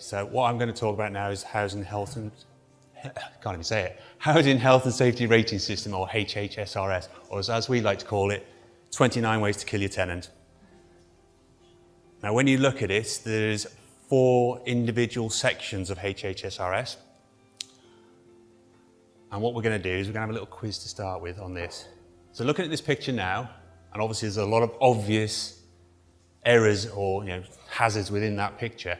So what I'm going to talk about now is housing health and housing health and safety rating system, or HHSRS, or as we like to call it, 29 ways to kill your tenant. Now when you look at it, there's 4 individual sections of HHSRS. And what we're going to do is we're going to have a little quiz to start with on this. So looking at this picture now, and obviously there's a lot of obvious errors or hazards within that picture.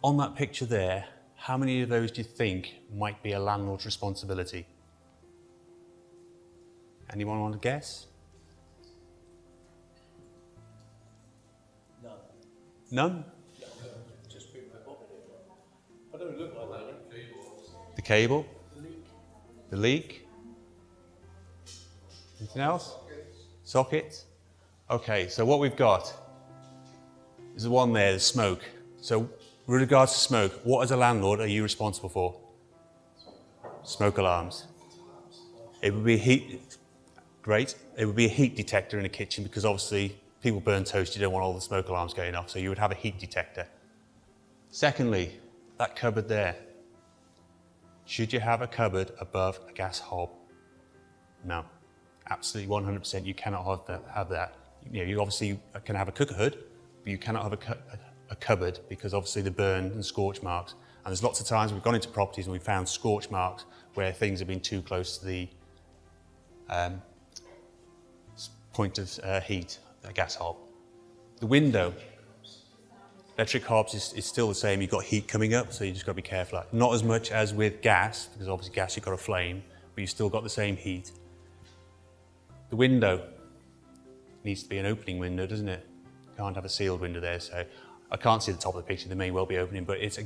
On that picture there, how many of those do you think might be a landlord's responsibility? Anyone want to guess? None. None? Just pick them up. I don't look like that. The cable? The leak? Anything else? Sockets? Okay, so what we've got is the one there, the smoke. So with regards to smoke, what as a landlord are you responsible for? Smoke alarms. It would be a heat, great. It would be a heat detector in a kitchen because obviously people burn toast, you don't want all the smoke alarms going off, so you would have a heat detector. Secondly, that cupboard there. Should you have a cupboard above a gas hob? No, absolutely 100% you cannot have that. You obviously can have a cooker hood, but you cannot have a cupboard because obviously the burn and scorch marks. And there's lots of times we've gone into properties and we've found scorch marks where things have been too close to the point of heat, a gas hob. The window, electric hobs is still the same. You've got heat coming up, so you just got to be careful. Not as much as with gas, because obviously gas you've got a flame, but you've still got the same heat. The window needs to be an opening window, doesn't it? You can't have a sealed window there, so I can't see the top of the picture. There may well be opening, but it's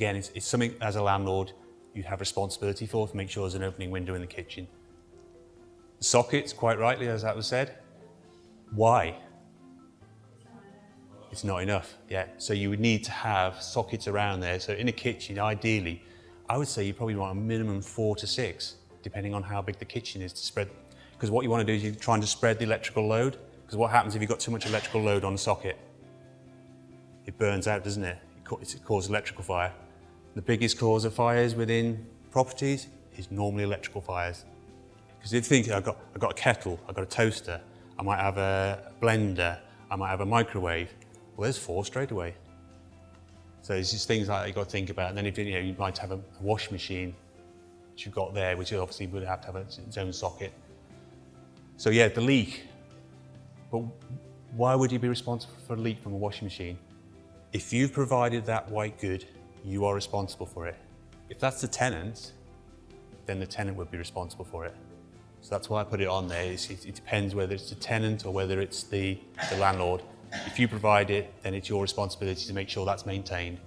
something as a landlord you have responsibility for to make sure there's an opening window in the kitchen. The sockets, quite rightly, as that was said. Why? It's not enough, yeah. So you would need to have sockets around there. So in a kitchen, ideally, I would say you probably want a minimum 4 to 6, depending on how big the kitchen is to spread. Because what you want to do is you're trying to spread the electrical load. Because what happens if you've got too much electrical load on a socket? It burns out, doesn't it? It causes electrical fire. The biggest cause of fires within properties is normally electrical fires. Because if you think, I've got a kettle, I've got a toaster, I might have a blender, I might have a microwave. Well, there's 4 straight away. So it's just things like that you've got to think about. And then if you might have a washing machine, which you've got there, which obviously would have to have its own socket. So yeah, the leak. But why would you be responsible for a leak from a washing machine? If you've provided that white good, you are responsible for it. If that's the tenant, then the tenant would be responsible for it. So that's why I put it on there. It depends whether it's the tenant or whether it's the landlord. If you provide it, then it's your responsibility to make sure that's maintained.